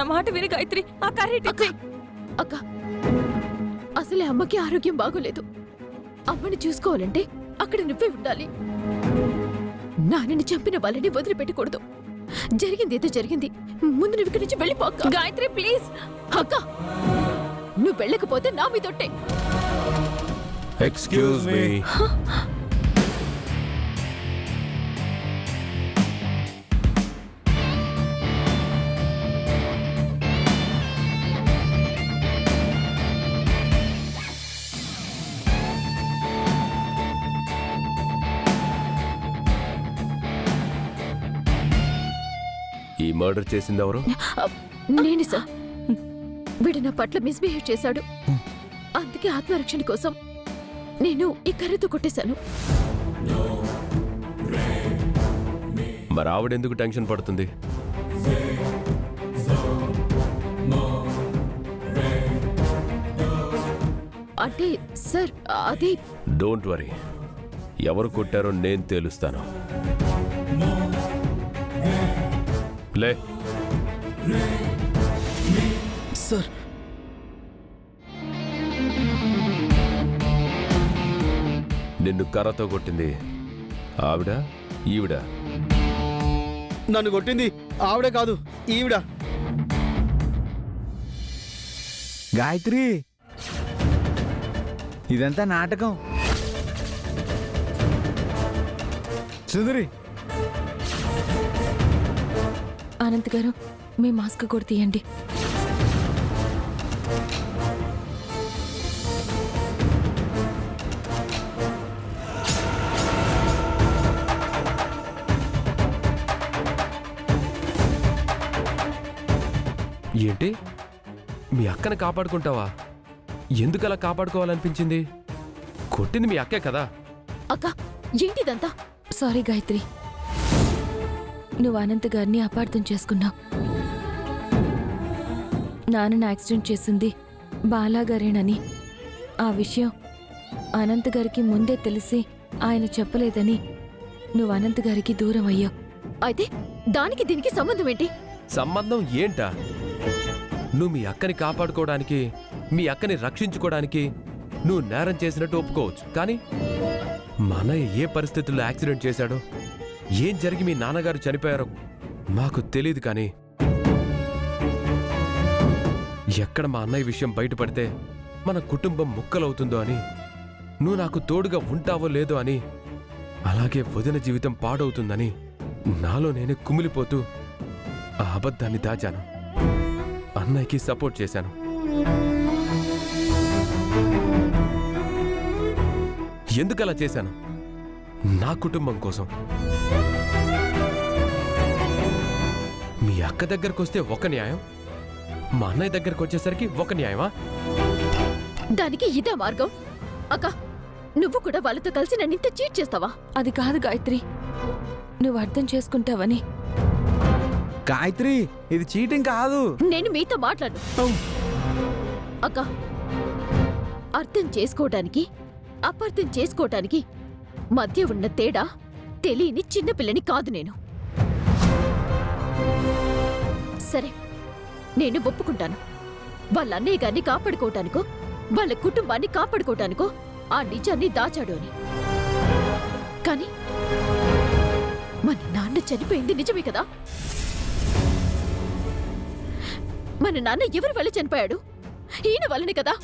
నా మాట విని గాయత్రి, ఆ కర్రీ అక్క, అసలే అమ్మకి ఆరోగ్యం బాగోలేదు. అమ్మని చూసుకోవాలంటే అక్కడ నువ్వే ఉండాలి. నాన్నని చంపిన వాళ్ళని వదిలిపెట్టకూడదు. జరిగింది ఏదో జరిగింది. ముందు నువ్వు ఇక్కడి నుంచి వెళ్ళిపో అక్క. గాయత్రి ప్లీజ్. అక్క, నువ్వు వెళ్ళకపోతే నా మీదొట్టే. Excuse me. ఈ మర్డర్ చేసింది ఎవరు? నేనే సార్. వీడు నా పట్ల మిస్బిహేవ్ చేశాడు. అందుకే ఆత్మరక్షణ కోసం నేను ఈ కర్రతో కొట్టేశాను. మరి ఆవిడెందుకు టెన్షన్ పడుతుంది? అంటే సార్ అది డోంట్ వరీ, ఎవరు కొట్టారో నేను తేలుస్తాను. లే. సార్, నిన్ను కర్రతో కొట్టింది ఆవిడ ఈవిడ? నన్ను కొట్టింది ఆవిడే కాదు, ఈవిడ. గాయత్రి, ఇదంతా నాటకం. సుందరి, అనంత్ గారు, మీ మాస్క్ కూడా తీయండి. ఏంటి, మీ అక్కని కాపాడుకుంటావా? ఎందుకలా కాపాడుకోవాలనిపించింది? కొట్టింది మీ అక్కే కదా. అక్క, ఏంటిదంతా? సారీ గాయత్రి, నువ్వు అనంత్ గారిని అపార్థం చేసుకున్నావు. నాన్నని యాక్సిడెంట్ చేసింది బాలాగారేనని, ఆ విషయం అనంత్ గారికి ముందే తెలిసి ఆయన చెప్పలేదని నువ్వు అనంత్ గారికి దూరం అయ్యావు. అయితే దానికి దీనికి సంబంధం ఏంటి? సంబంధం ఏంటా? నువ్వు మీ అక్కని కాపాడుకోవడానికి, మీ అక్కని రక్షించుకోవడానికి నువ్వు నేరం చేసినట్టు ఒప్పుకోవచ్చు. కానీ మా అన్నయ్య ఏ పరిస్థితుల్లో యాక్సిడెంట్ చేశాడో, ఏం జరిగి మీ నాన్నగారు చనిపోయారో మాకు తెలియదు. కానీ ఎక్కడ మా అన్నయ్య విషయం బయటపడితే మన కుటుంబం ముక్కలవుతుందో అని, నువ్వు నాకు తోడుగా ఉంటావో లేదో అని, అలాగే వదిన జీవితం పాడవుతుందని నాలో నేనే కుమిలిపోతూ ఆ అబద్ధాన్ని దాచాను. అన్నయ్యకి సపోర్ట్ చేశాను. ఎందుకలా చేశాను? నా కుటుంబం కోసం. మీ అక్క దగ్గరకు వస్తే ఒక న్యాయం, మా అన్నయ్య దగ్గరకు వచ్చేసరికి ఒక న్యాయమా? దానికి ఇదే మార్గం. అక్క, నువ్వు కూడా వాళ్ళతో కలిసి నన్ను ఇంత చీట్ చేస్తావా? అది కాదు గాయత్రి, నువ్వు అర్థం చేసుకుంటావని. గాయత్రి, ఇది చీటింగ్ కాదు. నేను మీతో మాట్లాడు. అక్క, అర్థం చేసుకోవటానికి అపార్థం చేసుకోవటానికి మధ్య ఉన్న తేడా తెలియని చిన్నపిల్లని కాదు నేను. సరే, నేను ఒప్పుకుంటాను. వాళ్ళ అన్నయ్య గారిని కాపాడుకోవటానికో, వాళ్ళ కుటుంబాన్ని కాపాడుకోవటానికో ఆ నిజాన్ని దాచాడు అని. కానీ మన నాన్న చనిపోయింది నిజమే కదా? మన నాన్న ఎవరి వల్ల చనిపోయాడు? ఈయన వల్లనే కదా.